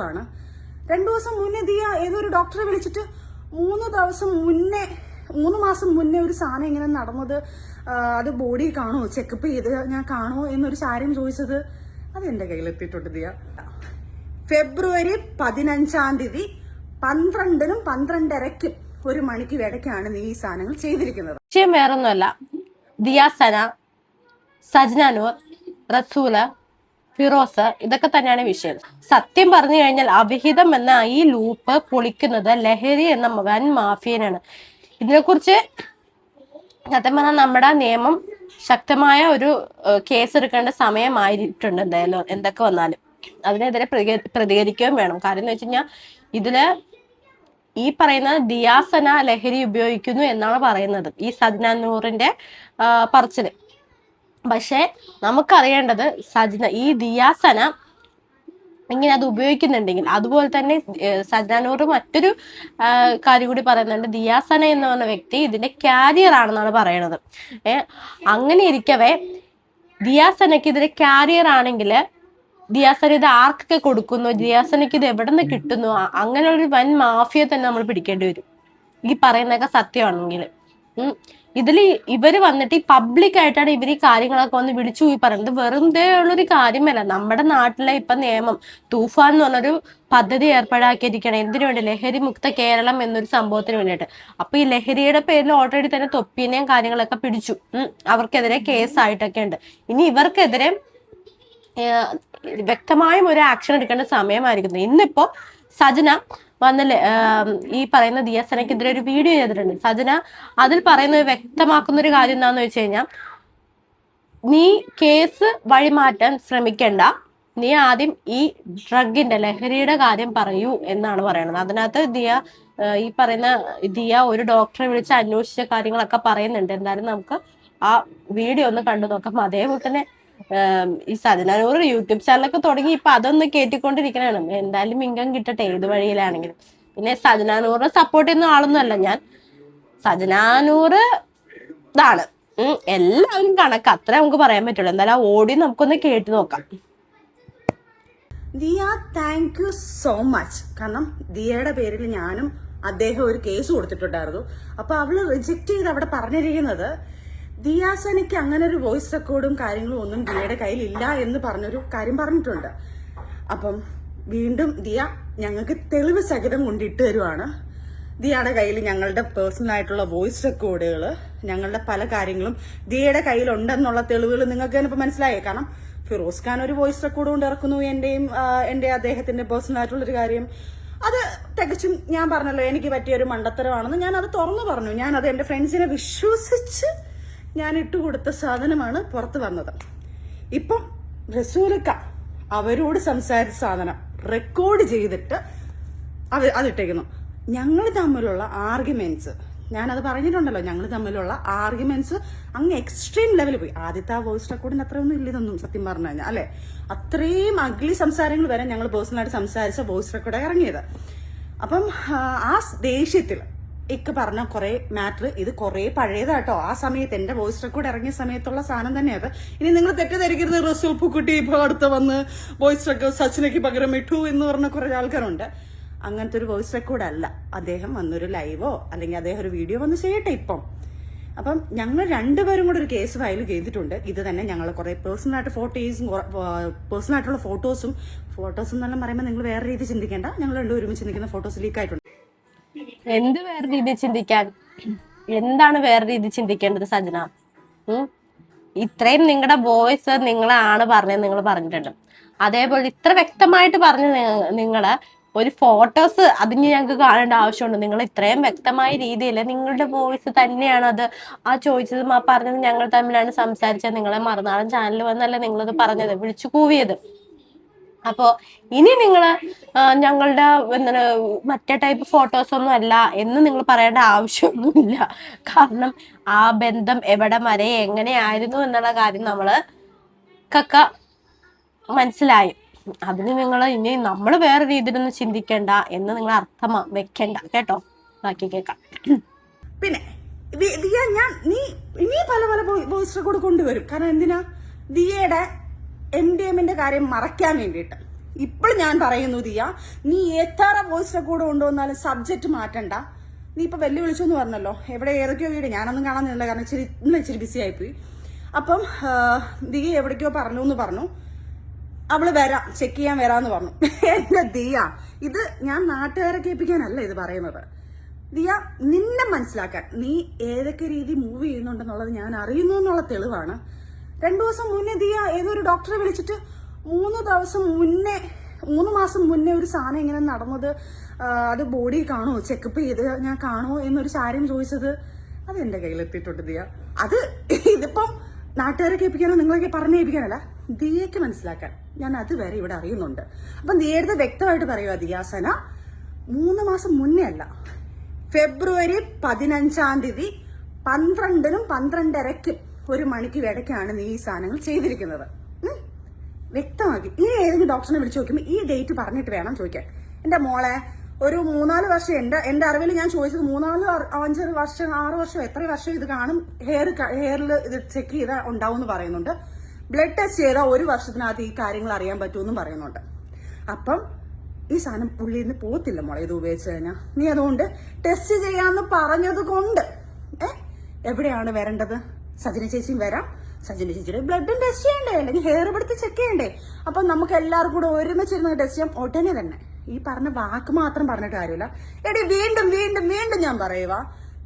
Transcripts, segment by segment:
നടക്കുവാണ്. 2 ദിവസം മുന്നേ ദിയ ഏതൊരു ഡോക്ടറെ വിളിച്ചിട്ട് 3 മാസം മുന്നേ ഒരു സാധനം ഇങ്ങനെ നടന്നത്, അത് ബോഡി കാണുമോ, ചെക്കപ്പ് ചെയ്ത് ഞാൻ കാണുമോ എന്നൊരു കാര്യം ചോദിച്ചത് അത് എന്റെ കയ്യിലെത്തിയിട്ടുണ്ട് ദിയ. ഫെബ്രുവരി 15-ാം തീയതി 12-നും 12:30-ക്കും 1 മണിക്ക് ഇടയ്ക്കാണ് നീ ഈ സാധനങ്ങൾ ചെയ്തിരിക്കുന്നത്. വിഷയം വേറൊന്നുമല്ല, ദിയ സന, സജ്ന നൂർ, റസൂല, ഫിറോസ്, ഇതൊക്കെ തന്നെയാണ് വിഷയം. സത്യം പറഞ്ഞു കഴിഞ്ഞാൽ അവിഹിതം എന്ന ഈ ലൂപ്പ് പൊളിക്കുന്നത് ലഹരി എന്ന വൻ മാഫിയനാണ്. ഇതിനെക്കുറിച്ച് സത്യം പറഞ്ഞാൽ നമ്മുടെ നിയമം ശക്തമായ ഒരു കേസ് എടുക്കേണ്ട സമയമായിട്ടുണ്ട്. എന്തായാലും എന്തൊക്കെ വന്നാലും അതിനെതിരെ പ്രതികരിക്കുകയും വേണം. കാര്യം എന്ന് വെച്ച് കഴിഞ്ഞാൽ ഇതില് ഈ പറയുന്ന ദിയാസന ലഹരി ഉപയോഗിക്കുന്നു എന്നാണ് പറയുന്നത്, ഈ സജ്ന നൂറിന്റെ പറച്ചില്. പക്ഷെ നമുക്കറിയേണ്ടത് ഈ ദിയാസന ഇങ്ങനെ അത് ഉപയോഗിക്കുന്നുണ്ടെങ്കിൽ, അതുപോലെ തന്നെ സജ്ന നൂർ മറ്റൊരു കാര്യം കൂടി പറയുന്നുണ്ട്, ദിയാസന എന്ന് പറഞ്ഞ വ്യക്തി ഇതിന്റെ കാരിയർ ആണെന്നാണ് പറയണത്. അങ്ങനെ ഇരിക്കവേ ദിയാസനയ്ക്ക് ഇതിന്റെ കാരിയർ ആണെങ്കിൽ ദിയാസന ഇത് ആർക്കൊക്കെ കൊടുക്കുന്നു, ദിയാസനയ്ക്ക് ഇത് എവിടെ നിന്ന് കിട്ടുന്നു, അങ്ങനെ ഒരു വൻ മാഫിയെ തന്നെ നമ്മൾ പിടിക്കേണ്ടി വരും ഈ പറയുന്നതൊക്കെ സത്യമാണെങ്കിൽ. ഇതില് ഇവര് വന്നിട്ട് ഈ പബ്ലിക് ആയിട്ടാണ് ഇവർ ഈ കാര്യങ്ങളൊക്കെ വന്ന് വിളിച്ചു പോയി പറയുന്നത്. വെറുതെ ഉള്ളൊരു കാര്യമല്ല. നമ്മുടെ നാട്ടിലെ ഇപ്പൊ നിയമം തൂഫാൻ എന്ന് പറഞ്ഞൊരു പദ്ധതി ഏർപ്പാടാക്കിയിരിക്കണം. എന്തിനു വേണ്ടി? ലഹരി മുക്ത കേരളം എന്നൊരു സംഭവത്തിന് വേണ്ടിയിട്ട്. അപ്പൊ ഈ ലഹരിയുടെ പേരിൽ ഓൾറെഡി തന്നെ തൊപ്പീനെയും കാര്യങ്ങളൊക്കെ പിടിച്ചു. അവർക്കെതിരെ കേസായിട്ടൊക്കെ ഉണ്ട്. ഇനി ഇവർക്കെതിരെ വ്യക്തമായും ഒരു ആക്ഷൻ എടുക്കേണ്ട സമയമായിരിക്കുന്നു. ഇന്നിപ്പോ സജ്ന വന്നല്ലേ ഈ പറയുന്ന ദിയാസനയ്ക്കെതിരെ ഒരു വീഡിയോ ചെയ്തിട്ടുണ്ട്. സജ്ന അതിൽ പറയുന്നത് വ്യക്തമാക്കുന്ന ഒരു കാര്യം എന്താന്ന് വെച്ച് കഴിഞ്ഞാൽ, നീ കേസ് വഴിമാറ്റാൻ ശ്രമിക്കണ്ട, നീ ആദ്യം ഈ ഡ്രഗിന്റെ ലഹരിയുടെ കാര്യം പറയൂ എന്നാണ് പറയുന്നത്. അതിനകത്ത് ഈ പറയുന്ന ദിയ ഒരു ഡോക്ടറെ വിളിച്ച് അന്വേഷിച്ച കാര്യങ്ങളൊക്കെ പറയുന്നുണ്ട്. എന്തായാലും നമുക്ക് ആ വീഡിയോ ഒന്ന് കണ്ടു നോക്കാം. അതേപോലെ തന്നെ ഈ സജ്ന നൂർ യൂട്യൂബ് ചാനലൊക്കെ തുടങ്ങി ഇപ്പൊ അതൊന്ന് കേട്ടിക്കൊണ്ടിരിക്കണാണ്. എന്തായാലും ഇൻകം കിട്ടട്ടെ ഏത് വഴിയിലാണെങ്കിലും. പിന്നെ സജ്ന നൂറിനെ സപ്പോർട്ട് ചെയ്യുന്ന ആളൊന്നും അല്ല ഞാൻ. സജ്ന നൂർ ഇതാണ്, എല്ലാവരും കണക്ക്, അത്ര നമുക്ക് പറയാൻ പറ്റുള്ളൂ. എന്തായാലും ആ ഓഡിയോ നമുക്കൊന്ന് കേട്ട് നോക്കാം. Diya, thank you so much. കാരണം ദിയയുടെ പേരിൽ ഞാനും അദ്ദേഹം ഒരു കേസ് കൊടുത്തിട്ടുണ്ടായിരുന്നു. അപ്പൊ അവള് റിജക്ട് ചെയ്ത് അവിടെ പറഞ്ഞിരിക്കുന്നത് ദിയാസനയ്ക്ക് അങ്ങനെ ഒരു വോയിസ് റെക്കോർഡും കാര്യങ്ങളും ഒന്നും ദിയയുടെ കയ്യിൽ ഇല്ല എന്ന് പറഞ്ഞൊരു കാര്യം പറഞ്ഞിട്ടുണ്ട്. അപ്പം വീണ്ടും ദിയ ഞങ്ങൾക്ക് തെളിവ് സഹിതം കൊണ്ടിട്ട് തരുവാണ്. ദിയയുടെ കയ്യിൽ ഞങ്ങളുടെ പേഴ്സണൽ ആയിട്ടുള്ള വോയിസ് റെക്കോർഡുകൾ, ഞങ്ങളുടെ പല കാര്യങ്ങളും ദിയയുടെ കയ്യിലുണ്ടെന്നുള്ള തെളിവുകൾ നിങ്ങൾക്ക് തന്നെ ഇപ്പൊ മനസ്സിലായേ. കാരണം ഫിറോസ് ഖാൻ ഒരു വോയിസ് റെക്കോർഡ് കൊണ്ട് ഇറക്കുന്നു, എന്റെ അദ്ദേഹത്തിന്റെ പേഴ്സണൽ ആയിട്ടുള്ളൊരു കാര്യം. അത് തികച്ചും ഞാൻ പറഞ്ഞല്ലോ എനിക്ക് പറ്റിയൊരു മണ്ടത്തരമാണെന്ന് ഞാൻ അത് തുറന്നു പറഞ്ഞു. ഞാൻ അത് എന്റെ ഫ്രണ്ട്സിനെ വിശ്വസിച്ച് ഞാൻ ഇട്ടുകൊടുത്ത സാധനമാണ് പുറത്ത് വന്നത്. ഇപ്പം റസൂലക്ക അവരോട് സംസാരിച്ച സാധനം റെക്കോർഡ് ചെയ്തിട്ട് അതിട്ടേക്കുന്നു. ഞങ്ങൾ തമ്മിലുള്ള ആർഗ്യുമെന്റ്സ്, ഞാനത് പറഞ്ഞിട്ടുണ്ടല്ലോ, ഞങ്ങൾ തമ്മിലുള്ള ആർഗ്യുമെന്റ്സ് അങ്ങ് എക്സ്ട്രീം ലെവലിൽ പോയി. ആദ്യത്തെ ആ വോയിസ് റെക്കോർഡിന് അത്രയൊന്നും ഇല്ലതൊന്നും സത്യം പറഞ്ഞു കഴിഞ്ഞാൽ, അല്ലെ? അത്രയും അഗ്ലി സംസാരങ്ങൾ വരെ ഞങ്ങൾ പേഴ്സണലായിട്ട് സംസാരിച്ച വോയിസ് റെക്കോർഡ് ഇറങ്ങിയത്. അപ്പം ആ ദേഷ്യത്തിൽ ഇക്ക് പറഞ്ഞ കുറെ മാറ്റർ, ഇത് കുറെ പഴയതാട്ടോ. ആ സമയത്ത് എന്റെ വോയിസ് റെക്കോർഡ് ഇറങ്ങിയ സമയത്തുള്ള സാധനം തന്നെയത്. ഇനി നിങ്ങൾ തെറ്റിദ്ധരിക്കരുത്, റസൂൽ പൂക്കുട്ടി ഇപ്പൊ അടുത്ത് വന്ന് വോയിസ് റെക്കോർഡ് സച്ചിനയ്ക്ക് പകരം ഇട്ടു എന്ന് പറഞ്ഞ കുറെ ആൾക്കാരുണ്ട്. അങ്ങനത്തെ ഒരു വോയിസ് റെക്കോർഡ് അല്ല. അദ്ദേഹം വന്നൊരു ലൈവോ അല്ലെങ്കിൽ അദ്ദേഹം ഒരു വീഡിയോ വന്ന് ചെയ്യട്ടെ ഇപ്പം. അപ്പം ഞങ്ങൾ രണ്ടുപേരും കൂടെ ഒരു കേസ് ഫയൽ ചെയ്തിട്ടുണ്ട്. ഇത് തന്നെ ഞങ്ങൾ കുറെ പേഴ്സണലായിട്ട് പേഴ്സണലായിട്ടുള്ള ഫോട്ടോസും എന്നെല്ലാം പറയുമ്പോൾ നിങ്ങൾ വേറെ രീതി ചിന്തിക്കേണ്ട. ഞങ്ങൾ രണ്ടും ഒരുമിച്ച് നിൽക്കുന്ന ഫോട്ടോസ് ലീക്ക് ആയിട്ടുണ്ട്. എന്ത് വേറെ രീതി ചിന്തിക്കാൻ? എന്താണ് വേറെ രീതി ചിന്തിക്കേണ്ടത് സജ്ന? ഇത്രയും നിങ്ങളുടെ വോയിസ് നിങ്ങളാണ് പറഞ്ഞത്, നിങ്ങൾ പറഞ്ഞിട്ടുണ്ട്. അതേപോലെ ഇത്ര വ്യക്തമായിട്ട് പറഞ്ഞ നിങ്ങള് ഒരു ഫോട്ടോസ് അതിന് ഞങ്ങൾക്ക് കാണേണ്ട ആവശ്യമുണ്ട്. നിങ്ങൾ ഇത്രയും വ്യക്തമായ രീതിയിൽ നിങ്ങളുടെ വോയിസ് തന്നെയാണ് അത് ആ ചോദിച്ചതും ആ പറഞ്ഞത് ഞങ്ങൾ തമ്മിലാണ് സംസാരിച്ചത്. നിങ്ങളെ മറുനാടൻ ചാനൽ വന്നല്ല നിങ്ങളത് പറഞ്ഞത്, വിളിച്ചു കൂവിയത്. അപ്പോ ഇനി നിങ്ങള് ഞങ്ങളുടെ എന്താണ് മറ്റേ ടൈപ്പ് ഫോട്ടോസ് ഒന്നും അല്ല എന്ന് നിങ്ങൾ പറയേണ്ട ആവശ്യമൊന്നുമില്ല. കാരണം ആ ബന്ധം എവിടെ വരെ എങ്ങനെയായിരുന്നു എന്നുള്ള കാര്യം നമ്മൾക്കൊക്കെ മനസ്സിലായി. അതിന് നിങ്ങൾ ഇനി നമ്മൾ വേറെ രീതിയിലൊന്നും ചിന്തിക്കേണ്ട എന്ന് നിങ്ങൾ അർത്ഥം വെക്കണ്ട കേട്ടോ. ബാക്കി കേൾക്കാം. പിന്നെ നീ പല വോയിസ് റെക്കോർഡ് കൊണ്ടുവരും. കാരണം എന്തിനാ? ദിയയുടെ MDMന്റെ കാര്യം മറയ്ക്കാൻ വേണ്ടിയിട്ട്. ഇപ്പോൾ ഞാൻ പറയുന്നു ദിയ, നീ എത്ര വോയിസ് റെക്കോർഡ് കൊണ്ടുവന്നാലും സബ്ജക്റ്റ് മാറ്റണ്ട. നീ ഇപ്പൊ വെല്ലുവിളിച്ചു എന്ന് പറഞ്ഞല്ലോ, എവിടെ ഏതൊക്കെയോ വീട് ഞാനൊന്നും കാണാനില്ല, കാരണം ഇച്ചിരി ബിസി ആയിപ്പോയി. അപ്പം ദിയ എവിടേക്കോ പറഞ്ഞു എന്ന് പറഞ്ഞു, അവള് വരാം, ചെക്ക് ചെയ്യാൻ വരാന്ന് പറഞ്ഞു. എന്റെ ദിയ, ഇത് ഞാൻ നാട്ടുകാരെ കേൾപ്പിക്കാനല്ല ഇത് പറയുന്നത്. ദിയ, നിന്നെ മനസ്സിലാക്കാൻ, നീ ഏതൊക്കെ രീതി മൂവ് ചെയ്യുന്നുണ്ടെന്നുള്ളത് ഞാൻ അറിയുന്നു എന്നുള്ള തെളിവാണ്. 2 ദിവസം മുന്നേ ദിയ ഏതൊരു ഡോക്ടറെ വിളിച്ചിട്ട് 3 മാസം മുന്നേ ഒരു സാധനം ഇങ്ങനെ നടന്നത്, അത് ബോഡി കാണുമോ, ചെക്കപ്പ് ചെയ്ത് ഞാൻ കാണുമോ എന്നൊരു കാര്യം ചോദിച്ചത്, അത് എന്റെ കയ്യിലെത്തിയിട്ടുണ്ട് ദിയ. അത് ഇതിപ്പം നാട്ടുകാരെ കേൾപ്പിക്കാനോ നിങ്ങളൊക്കെ പറഞ്ഞു കേൾപ്പിക്കാനല്ല, ദിയയ്ക്ക് മനസ്സിലാക്കാൻ ഞാൻ അതുവരെ ഇവിടെ അറിയുന്നുണ്ട്. അപ്പൊ നേരത്തെ വ്യക്തമായിട്ട് പറയുക ദിയാസന, 3 മാസം മുന്നേ അല്ല, ഫെബ്രുവരി 15-ാം തീയതി 12-നും 12:30-ക്കും 1 മണിക്ക് ഇടയ്ക്കാണ് നീ ഈ സാധനങ്ങൾ ചെയ്തിരിക്കുന്നത്. വ്യക്തമാക്കി. ഇനി ഏതെങ്കിലും ഡോക്ടറിനെ വിളിച്ചു നോക്കുമ്പോൾ ഈ ഡേറ്റ് പറഞ്ഞിട്ട് വേണം ചോദിക്കാൻ. എന്റെ മോളെ, ഒരു 3-4 വർഷം എന്റെ അറിവിൽ ഞാൻ ചോദിച്ചത് 3-5 വർഷം 6 വർഷം എത്ര വർഷം ഇത് കാണും, ഹെയറിൽ ഇത് ചെക്ക് ചെയ്താൽ ഉണ്ടാവും എന്ന് പറയുന്നുണ്ട്. ബ്ലഡ് ടെസ്റ്റ് ചെയ്താൽ 1 വർഷത്തിനകത്ത് ഈ കാര്യങ്ങൾ അറിയാൻ പറ്റുമെന്നും പറയുന്നുണ്ട്. അപ്പം ഈ സാധനം പുള്ളിയിൽ നിന്ന് പോത്തില്ല മോളെ, ഇത് ഉപയോഗിച്ച് കഴിഞ്ഞാൽ. നീ അതുകൊണ്ട് ടെസ്റ്റ് ചെയ്യാന്ന് പറഞ്ഞത് കൊണ്ട് എവിടെയാണ് വരേണ്ടത്? സജിന ചേച്ചിയും വരാം, സജിന ചേച്ചിയുടെ ബ്ലഡും ടെസ്റ്റ് ചെയ്യണ്ടേ, അല്ലെങ്കിൽ ഹെയർ എടുത്ത് ചെക്ക് ചെയ്യണ്ടേ? അപ്പൊ നമുക്ക് എല്ലാവർക്കും കൂടെ ഒരുമിച്ചിരുന്ന് ടെസ്റ്റ് ചെയ്യാം ഉടനെ തന്നെ. ഈ പറഞ്ഞ വാക്ക് മാത്രം പറഞ്ഞിട്ട് കാര്യമില്ല. എടി വീണ്ടും വീണ്ടും വീണ്ടും ഞാൻ പറയുക,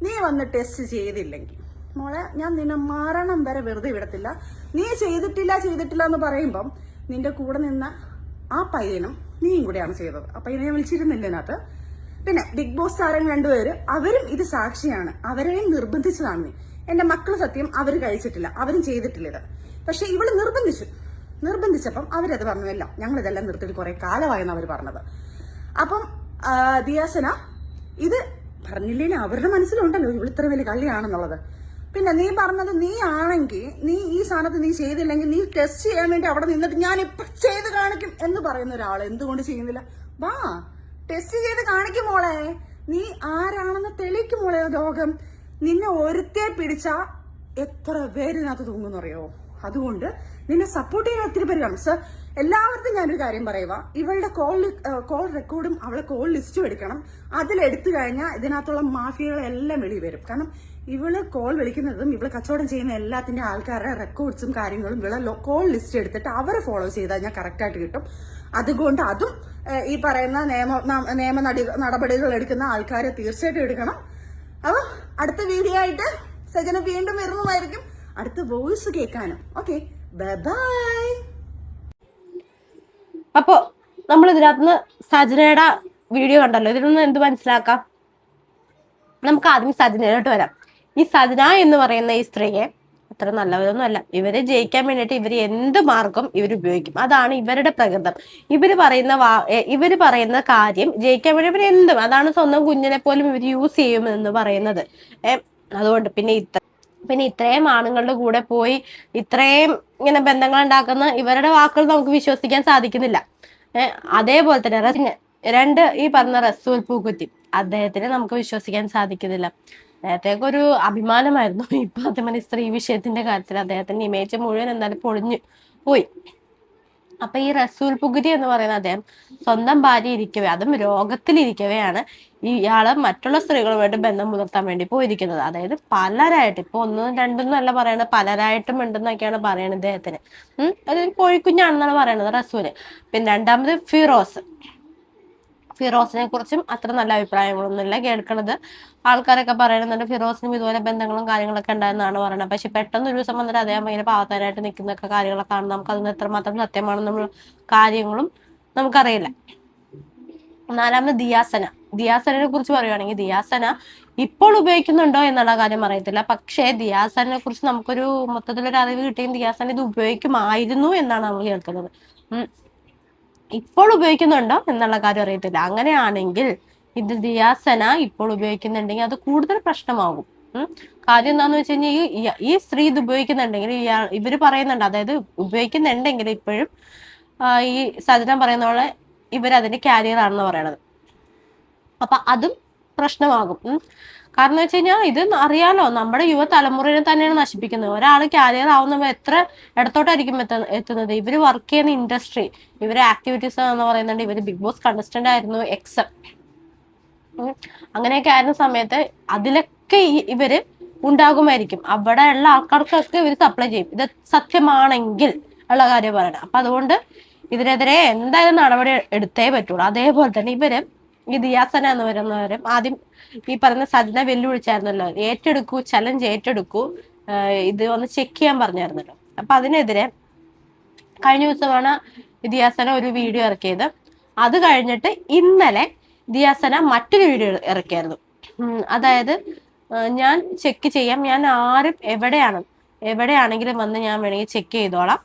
നീ വന്ന് ടെസ്റ്റ് ചെയ്തില്ലെങ്കിൽ മോളെ ഞാൻ നിന്നെ മരണം വരെ വെറുതെ വിടത്തില്ല. നീ ചെയ്തിട്ടില്ല എന്ന് പറയുമ്പം നിന്റെ കൂടെ നിന്ന ആ പയ്യനും നീയും കൂടെയാണ് ചെയ്തത്. ആ പയ്യനെ ഞാൻ വിളിച്ചിരുന്നില്ല ഇതിനകത്ത്. പിന്നെ ബിഗ് ബോസ് താരങ്ങൾ 2 പേര്, അവരും ഇത് സാക്ഷിയാണ്. അവരെയും നിർബന്ധിച്ചതാണ് നീ. എന്റെ മക്കള് സത്യം അവര് കഴിച്ചിട്ടില്ല, അവരും ചെയ്തിട്ടില്ല ഇത്. പക്ഷെ ഇവള് നിർബന്ധിച്ചപ്പം അവരത് പറഞ്ഞല്ല, ഞങ്ങൾ ഇതെല്ലാം നിർത്തിയിട്ട് കുറെ കാലമായെന്ന് അവർ പറഞ്ഞത്. അപ്പം ദിയാസന, ഇത് പറഞ്ഞില്ലെങ്കിൽ അവരുടെ മനസ്സിലുണ്ടല്ലോ ഇവൾ ഇത്ര വലിയ കള്ളിയാണെന്നുള്ളത്. പിന്നെ നീ പറഞ്ഞത്, നീ ആണെങ്കിൽ നീ ഈ സാധനത്ത് നീ ചെയ്തില്ലെങ്കിൽ നീ ടെസ്റ്റ് ചെയ്യാൻ വേണ്ടി അവിടെ നിന്നിട്ട് ഞാൻ ഇപ്പൊ ചെയ്ത് കാണിക്കും എന്ന് പറയുന്ന ഒരാൾ എന്തുകൊണ്ട് ചെയ്യുന്നില്ല? വാ, ടെസ്റ്റ് ചെയ്ത് കാണിക്കും മോളെ. നീ ആരാണെന്ന് തെളിയിക്കും മോളെ. ലോകം നിന്നെ ഒരുത്തെ പിടിച്ച എത്ര പേരിനകത്ത് തൂങ്ങുന്നറിയോ? അതുകൊണ്ട് നിന്നെ സപ്പോർട്ട് ചെയ്യാൻ ഒത്തിരി പേര് കാണും. സർ, എല്ലാവർക്കും ഞാനൊരു കാര്യം പറയുക, ഇവളുടെ കോൾ റെക്കോർഡും അവളെ കോൾ ലിസ്റ്റും എടുക്കണം. അതിലെടുത്തു കഴിഞ്ഞാൽ ഇതിനകത്തുള്ള മാഫിയകളെല്ലാം വെളി വരും. കാരണം ഇവള് കോൾ വിളിക്കുന്നതും ഇവള് കച്ചവടം ചെയ്യുന്ന എല്ലാത്തിന്റെ ആൾക്കാരുടെ റെക്കോർഡ്സും കാര്യങ്ങളും ഇവളെ കോൾ ലിസ്റ്റ് എടുത്തിട്ട് അവരെ ഫോളോ ചെയ്താൽ ഞാൻ കറക്റ്റായിട്ട് കിട്ടും. അതുകൊണ്ട് അതും ഈ പറയുന്ന നിയമ നടപടികൾ എടുക്കുന്ന ആൾക്കാരെ തീർച്ചയായിട്ടും എടുക്കണം. അപ്പൊ അടുത്ത വീഡിയോ ആയിട്ട് സജന വീണ്ടും വരുന്നതായിരിക്കും, അടുത്ത വോയിസ് കേൾക്കാനും. Okay, bye. അപ്പോ നമ്മൾ ഇതിനകത്ത് സജനയുടെ വീഡിയോ കണ്ടല്ലോ, ഇതിൽ നിന്ന് എന്ത് മനസ്സിലാക്കാം? നമുക്ക് ആദ്യം സജനയിലോട്ട് വരാം. ഈ സജന എന്ന് പറയുന്ന ഈ സ്ത്രീയെ അത്ര നല്ലവരൊന്നും അല്ല. ഇവരെ ജയിക്കാൻ വേണ്ടിയിട്ട് ഇവര് എന്ത് മാർഗം ഇവർ ഉപയോഗിക്കും, അതാണ് ഇവരുടെ പ്രകൃതം. ഇവര് പറയുന്ന കാര്യം ജയിക്കാൻ വേണ്ടി ഇവർ എന്തും, അതാണ് സ്വന്തം കുഞ്ഞിനെ പോലും ഇവർ യൂസ് ചെയ്യുമെന്ന് പറയുന്നത്. അതുകൊണ്ട് പിന്നെ ഇത്രയും ആണുങ്ങളുടെ കൂടെ പോയി ഇത്രയും ഇങ്ങനെ ബന്ധങ്ങൾ ഉണ്ടാക്കുന്ന ഇവരുടെ വാക്കുകൾ നമുക്ക് വിശ്വസിക്കാൻ സാധിക്കുന്നില്ല. അതേപോലെ തന്നെ 2 ഈ പറഞ്ഞ റസൂൽ പൂക്കുറ്റി, അദ്ദേഹത്തിനെ നമുക്ക് വിശ്വസിക്കാൻ സാധിക്കുന്നില്ല. നേരത്തേക്ക് ഒരു അഭിമാനമായിരുന്നു, ഇപ്പൊ അതേപോലെ സ്ത്രീ വിഷയത്തിന്റെ കാര്യത്തിൽ അദ്ദേഹത്തിന്റെ ഇമേജ് മുഴുവൻ എന്തായാലും പൊളിഞ്ഞു പോയി. അപ്പൊ ഈ റസൂൽ പുകുരി എന്ന് പറയുന്ന അദ്ദേഹം സ്വന്തം ഭാര്യ ഇരിക്കവേ, അതും രോഗത്തിലിരിക്കവെയാണ് ഇയാള് മറ്റുള്ള സ്ത്രീകളുമായിട്ട് ബന്ധം പുലർത്താൻ വേണ്ടി പോയിരിക്കുന്നത്. അതായത് പലരായിട്ട്, ഇപ്പൊ 1, 2 അല്ല പറയണത്, പലരായിട്ടും ഉണ്ടെന്നൊക്കെയാണ് പറയുന്നത് ഇദ്ദേഹത്തിന്. അതൊരു കോഴിക്കുഞ്ഞാണെന്നാണ് പറയുന്നത് റസൂല്. പിന്നെ 2ാമത് ഫിറോസിനെ കുറിച്ചും അത്ര നല്ല അഭിപ്രായങ്ങളൊന്നുമില്ല കേൾക്കണത്. ആൾക്കാരൊക്കെ പറയുന്നുണ്ട് ഫിറോസിനും ഇതുപോലെ ബന്ധങ്ങളും കാര്യങ്ങളൊക്കെ ഉണ്ടായെന്നാണ് പറയുന്നത്. പക്ഷെ പെട്ടെന്ന് ഒരു ദിവസം വന്നിട്ട് അദ്ദേഹം ഭയങ്കര പാവത്താനായിട്ട് നിൽക്കുന്നൊക്കെ കാര്യങ്ങളൊക്കെ കാണും. നമുക്ക് അതൊന്നും എത്രമാത്രം സത്യമാണെന്നുള്ള കാര്യങ്ങളും നമുക്കറിയില്ല. 4ാമത് ദിയാസനെ കുറിച്ച് പറയുകയാണെങ്കിൽ, ദിയാസന ഇപ്പോൾ ഉപയോഗിക്കുന്നുണ്ടോ എന്നുള്ള കാര്യം അറിയത്തില്ല. പക്ഷേ ദിയാസനെ കുറിച്ച് നമുക്കൊരു മൊത്തത്തിലൊരു അറിവ് കിട്ടിയും ദിയാസന ഇത് ഉപയോഗിക്കുമായിരുന്നു എന്നാണ് നമ്മൾ കേൾക്കുന്നത്. ഇപ്പോൾ ഉപയോഗിക്കുന്നുണ്ടോ എന്നുള്ള കാര്യം അറിയത്തില്ല. അങ്ങനെയാണെങ്കിൽ ഇത് ദിയാസന ഇപ്പോൾ ഉപയോഗിക്കുന്നുണ്ടെങ്കിൽ അത് കൂടുതൽ പ്രശ്നമാകും. കാര്യം എന്താന്ന് വെച്ച് കഴിഞ്ഞാൽ ഈ സ്ത്രീ ഇത് ഉപയോഗിക്കുന്നുണ്ടെങ്കിൽ ഇവര് പറയുന്നുണ്ട്, അതായത് ഉപയോഗിക്കുന്നുണ്ടെങ്കിൽ ഇപ്പോഴും ഈ സജന പറയുന്ന പോലെ ഇവരതിന്റെ കാരിയർ ആണെന്ന് പറയണത്. അപ്പൊ അതും പ്രശ്നമാകും. കാരണം വെച്ച് കഴിഞ്ഞാൽ ഇത് അറിയാലോ, നമ്മുടെ യുവതലമുറയെ തന്നെയാണ് നശിപ്പിക്കുന്നത്. ഒരാൾ കാരിയർ ആവുന്നവർ എത്ര ഇടത്തോട്ടായിരിക്കും എത്തുന്നത്. ഇവര് വർക്ക് ചെയ്യുന്ന ഇൻഡസ്ട്രി, ഇവരെ ആക്ടിവിറ്റീസ് എന്ന് പറയുന്നുണ്ട്. ഇവര് ബിഗ് ബോസ് കണ്ടസ്റ്റന്റ് ആയിരുന്നു, അങ്ങനെയൊക്കെ ആയിരുന്ന സമയത്ത് അതിലൊക്കെ ഇവര് ഉണ്ടാകുമായിരിക്കും. അവിടെ ഉള്ള ആൾക്കാർക്കൊക്കെ ഇവർ സപ്ലൈ ചെയ്യും. ഇത് സത്യമാണെങ്കിൽ ഉള്ള കാര്യം പറയണം. അപ്പൊ അതുകൊണ്ട് ഇതിനെതിരെ എന്തായാലും നടപടി എടുത്തേ പറ്റുള്ളൂ. അതേപോലെ തന്നെ ഇവര് ഈ ദിയാസന എന്ന് പറയുന്നവരും ആദ്യം ഈ പറയുന്ന സജ്ന വെല്ലുവിളിച്ചായിരുന്നല്ലോ, ഏറ്റെടുക്കൂ, ചലഞ്ച് ഏറ്റെടുക്കൂ, ഇത് ഒന്ന് ചെക്ക് ചെയ്യാൻ പറഞ്ഞായിരുന്നല്ലോ. അപ്പൊ അതിനെതിരെ കഴിഞ്ഞ ദിവസമാണ് ദിയാസന ഒരു വീഡിയോ ഇറക്കിയത്. അത് കഴിഞ്ഞിട്ട് ഇന്നലെ ദിയാസന മറ്റൊരു വീഡിയോ ഇറക്കിയായിരുന്നു. അതായത് ഞാൻ ചെക്ക് ചെയ്യാം, ഞാൻ ആരും എവിടെയാണെങ്കിലും വന്ന് ഞാൻ വേണമെങ്കിൽ ചെക്ക് ചെയ്തോളാം,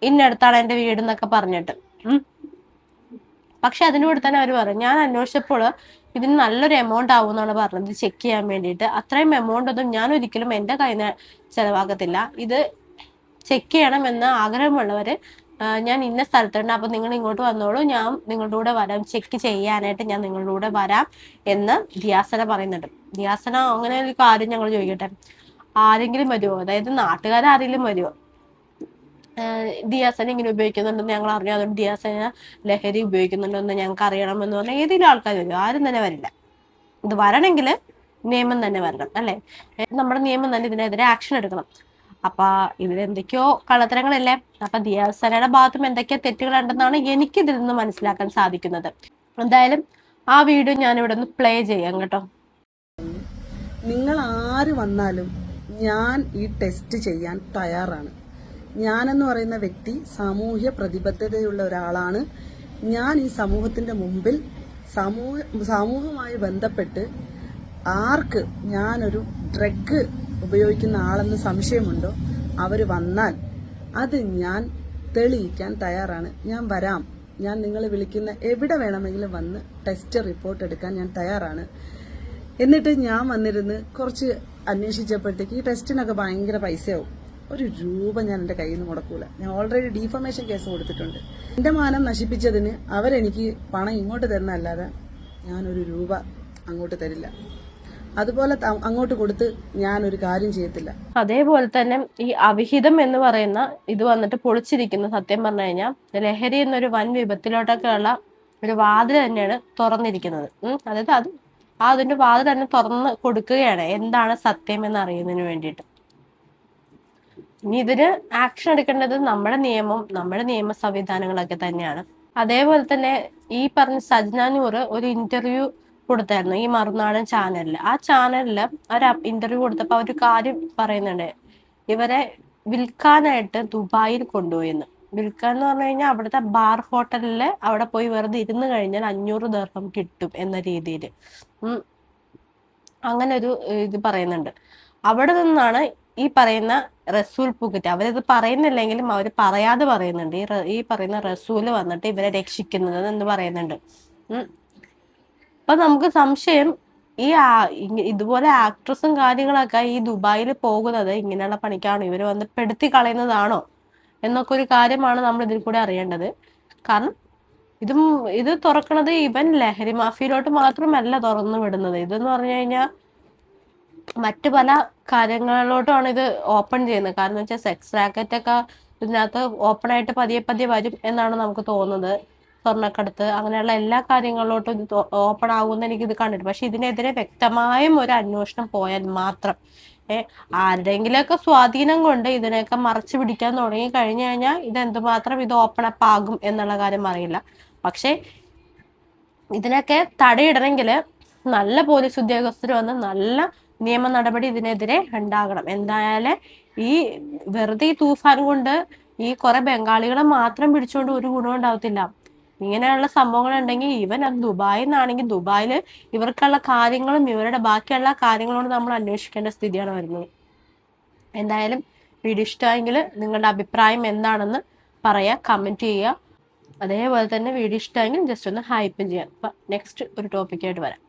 ഇന്നടുത്താണ് എൻ്റെ വീട് എന്നൊക്കെ പറഞ്ഞിട്ട്. പക്ഷെ അതിനോട് തന്നെ അവർ പറഞ്ഞു, ഞാൻ അന്വേഷിച്ചപ്പോൾ ഇതിന് നല്ലൊരു എമൗണ്ട് ആവും എന്നാണ് പറഞ്ഞത് ചെക്ക് ചെയ്യാൻ വേണ്ടിയിട്ട്. അത്രയും എമൗണ്ട് ഒന്നും ഞാൻ ഒരിക്കലും എൻ്റെ കയ്യിൽ നിന്ന് ചെലവാക്കത്തില്ല. ഇത് ചെക്ക് ചെയ്യണമെന്ന് ആഗ്രഹമുള്ളവര് ഞാൻ ഇന്ന സ്ഥലത്തുണ്ട്, അപ്പൊ നിങ്ങൾ ഇങ്ങോട്ട് വന്നോളൂ, ഞാൻ നിങ്ങളുടെ കൂടെ വരാം, ചെക്ക് ചെയ്യാനായിട്ട് ഞാൻ നിങ്ങളുടെ കൂടെ വരാം എന്ന് ദിയാസന പറയുന്നുണ്ട്. ദിയാസന അങ്ങനെ ഒരു കാര്യം ഞങ്ങൾ ചോദിക്കട്ടെ, ആരെങ്കിലും വരുമോ? അതായത് നാട്ടുകാരെങ്കിലും വരുമോ? ദിയാസന ഇങ്ങനെ ഉപയോഗിക്കുന്നുണ്ടെന്ന് ഞങ്ങൾ അറിഞ്ഞു, അതുകൊണ്ട് ദിയാസന ലഹരി ഉപയോഗിക്കുന്നുണ്ടെന്ന് ഞങ്ങൾക്ക് അറിയണമെന്ന് പറഞ്ഞാൽ ഏതെങ്കിലും ആൾക്കാർ വരും? ആരും തന്നെ വരില്ല. ഇത് വരണമെങ്കിൽ നിയമം തന്നെ വരണം, അല്ലെ? നമ്മുടെ നിയമം തന്നെ ഇതിനെതിരെ ആക്ഷൻ എടുക്കണം. അപ്പൊ ഇതിലെന്തൊക്കെയോ കള്ളത്തരങ്ങളല്ലേ. അപ്പൊ ദിയാസനയുടെ ഭാഗത്തും എന്തൊക്കെയോ തെറ്റുകളുണ്ടെന്നാണ് എനിക്ക് ഇതിൽ നിന്ന് മനസ്സിലാക്കാൻ സാധിക്കുന്നത്. എന്തായാലും ആ വീഡിയോ ഞാൻ ഇവിടെ നിന്ന് പ്ലേ ചെയ്യാം കേട്ടോ. നിങ്ങൾ ആര് വന്നാലും ഞാൻ ഈ ടെസ്റ്റ് ചെയ്യാൻ തയ്യാറാണ്. ഞാനെന്ന് പറയുന്ന വ്യക്തി സാമൂഹ്യ പ്രതിബദ്ധതയുള്ള ഒരാളാണ്. ഞാൻ ഈ സമൂഹത്തിന്റെ മുമ്പിൽ സമൂഹവുമായി ബന്ധപ്പെട്ട് ആർക്ക് ഞാനൊരു ഡ്രഗ് ഉപയോഗിക്കുന്ന ആളെന്ന് സംശയമുണ്ടോ അവർ വന്നാൽ അത് ഞാൻ തെളിയിക്കാൻ തയ്യാറാണ്. ഞാൻ വരാം. ഞാൻ നിങ്ങൾ വിളിക്കുന്ന എവിടെ വേണമെങ്കിലും വന്ന് ടെസ്റ്റ് റിപ്പോർട്ട് എടുക്കാൻ ഞാൻ തയ്യാറാണ്. എന്നിട്ട് ഞാൻ വന്നിരുന്ന് കുറച്ച് അന്വേഷിച്ചപ്പോഴത്തേക്ക് ഈ ടെസ്റ്റിനൊക്കെ ഭയങ്കര പൈസയാവും. ഒരു രൂപ ഞാൻ എൻ്റെ കയ്യിൽ നിന്ന് മുടക്കൂല. ഞാൻ ഓൾറെഡി ഡീഫമേഷൻ കേസ് കൊടുത്തിട്ടുണ്ട്. എൻ്റെ മാനം നശിപ്പിച്ചതിന് അവരെനിക്ക് പണം ഇങ്ങോട്ട് തരുന്നതല്ലാതെ ഞാനൊരു രൂപ അങ്ങോട്ട് തരില്ല. അതുപോലെ അങ്ങോട്ട് കൊടുത്ത് ഞാനൊരു കാര്യം ചെയ്യത്തില്ല. അതേപോലെ തന്നെ ഈ അവിഹിതം എന്ന് പറയുന്ന ഇത് വന്നിട്ട് പൊളിച്ചിരിക്കുന്ന, സത്യം പറഞ്ഞു കഴിഞ്ഞാൽ ലഹരി എന്നൊരു വൻ വിപത്തിലോട്ടൊക്കെ ഉള്ള ഒരു വാതിൽ തന്നെയാണ് തുറന്നിരിക്കുന്നത്. അതായത് അതിന്റെ വാതിൽ തന്നെ തുറന്ന് കൊടുക്കുകയാണ് എന്താണ് സത്യം എന്ന് അറിയുന്നതിന് വേണ്ടിയിട്ട്. ഇനി ഇതിന് ആക്ഷൻ എടുക്കേണ്ടത് നമ്മുടെ നിയമ സംവിധാനങ്ങളൊക്കെ തന്നെയാണ്. അതേപോലെ തന്നെ ഈ പറഞ്ഞ സജ്ന നൂർ ഒരു ഇന്റർവ്യൂ കൊടുത്തായിരുന്നു ഈ മറുനാടൻ ചാനലിൽ. ആ ചാനലിൽ ഒരു ഇന്റർവ്യൂ കൊടുത്തപ്പോൾ ഒരു കാര്യം പറയുന്നുണ്ട്, ഇവരെ വിൽക്കാനായിട്ട് ദുബായിൽ കൊണ്ടുപോയെന്ന്. വിൽക്കാൻ എന്ന് പറഞ്ഞു കഴിഞ്ഞാൽ അവിടുത്തെ ബാർ ഹോട്ടലിൽ അവിടെ പോയി വെറുതെ ഇരുന്ന് കഴിഞ്ഞാൽ 500 ദിർഹം കിട്ടും എന്ന രീതിയിൽ അങ്ങനെ ഒരു ഇത് പറയുന്നുണ്ട്. അവിടെ നിന്നാണ് ഈ പറയുന്ന റസൂൽ പൂക്കറ്റ്, അവരിത് പറയുന്നില്ലെങ്കിലും അവർ പറയാതെ പറയുന്നുണ്ട്, ഈ പറയുന്ന റസൂല് വന്നിട്ട് ഇവരെ രക്ഷിക്കുന്നത് എന്ന് പറയുന്നുണ്ട്. അപ്പൊ നമുക്ക് സംശയം, ഈ ഇതുപോലെ ആക്ട്രസും കാര്യങ്ങളൊക്കെ ഈ ദുബായിൽ പോകുന്നത് ഇങ്ങനെയുള്ള പണിക്കാണോ, ഇവര് വന്ന് പെടുത്തി കളയുന്നതാണോ എന്നൊക്കെ ഒരു കാര്യമാണ് നമ്മൾ ഇതിൽ കൂടെ അറിയേണ്ടത്. കാരണം ഇത് തുറക്കണത് ഇവൻ ലഹരി മാഫിയയിലോട്ട് മാത്രമല്ല തുറന്നു വിടുന്നത്. ഇതെന്ന് പറഞ്ഞു കഴിഞ്ഞാൽ മറ്റു പല കാര്യങ്ങളിലോട്ടാണ് ഇത് ഓപ്പൺ ചെയ്യുന്നത്. കാരണം വെച്ചാൽ സെക്സ് റാക്കറ്റ് ഒക്കെ ഇതിനകത്ത് ഓപ്പൺ ആയിട്ട് പതിയെ വരും എന്നാണ് നമുക്ക് തോന്നുന്നത്. സ്വർണ്ണക്കടത്ത് അങ്ങനെയുള്ള എല്ലാ കാര്യങ്ങളിലോട്ടും ഇത് ഓപ്പൺ ആകുമെന്ന് എനിക്കിത് കണ്ടിട്ട്. പക്ഷെ ഇതിനെതിരെ വ്യക്തമായും ഒരു അന്വേഷണം പോയാൽ മാത്രം ആരുടെങ്കിലൊക്കെ സ്വാധീനം കൊണ്ട് ഇതിനെയൊക്കെ മറച്ചു പിടിക്കാൻ തുടങ്ങി കഴിഞ്ഞു കഴിഞ്ഞാൽ ഇത് എന്തുമാത്രം ഇത് ഓപ്പൺ അപ്പ് ആകും എന്നുള്ള കാര്യം അറിയില്ല. പക്ഷെ ഇതിനൊക്കെ തടയിടണമെങ്കിൽ നല്ല പോലീസ് ഉദ്യോഗസ്ഥർ വന്ന് നല്ല നിയമ നടപടി ഇതിനെതിരെ ഉണ്ടാകണം. എന്തായാലും ഈ വെറുതെ ഈ തൂഫാൻ കൊണ്ട് ഈ കുറെ ബംഗാളികളെ മാത്രം പിടിച്ചുകൊണ്ട് ഒരു ഗുണം ഉണ്ടാവത്തില്ല. ഇങ്ങനെയുള്ള സംഭവങ്ങൾ ഉണ്ടെങ്കിൽ ഈവൻ അത് ദുബായിൽ നിന്നാണെങ്കിൽ ദുബായിൽ ഇവർക്കുള്ള കാര്യങ്ങളും ഇവരുടെ ബാക്കിയുള്ള കാര്യങ്ങളോട് നമ്മൾ അന്വേഷിക്കേണ്ട സ്ഥിതിയാണ് വരുന്നത്. എന്തായാലും വീഡിയോ ഇഷ്ടമായെങ്കിൽ നിങ്ങളുടെ അഭിപ്രായം എന്താണെന്ന് പറയാ, കമന്റ് ചെയ്യുക. അതേപോലെ തന്നെ വീഡിയോ ഇഷ്ടമായെങ്കിൽ ജസ്റ്റ് ഒന്ന് ഹൈപ്പും ചെയ്യാം. അപ്പൊ നെക്സ്റ്റ് ഒരു ടോപ്പിക്കായിട്ട് വരാം.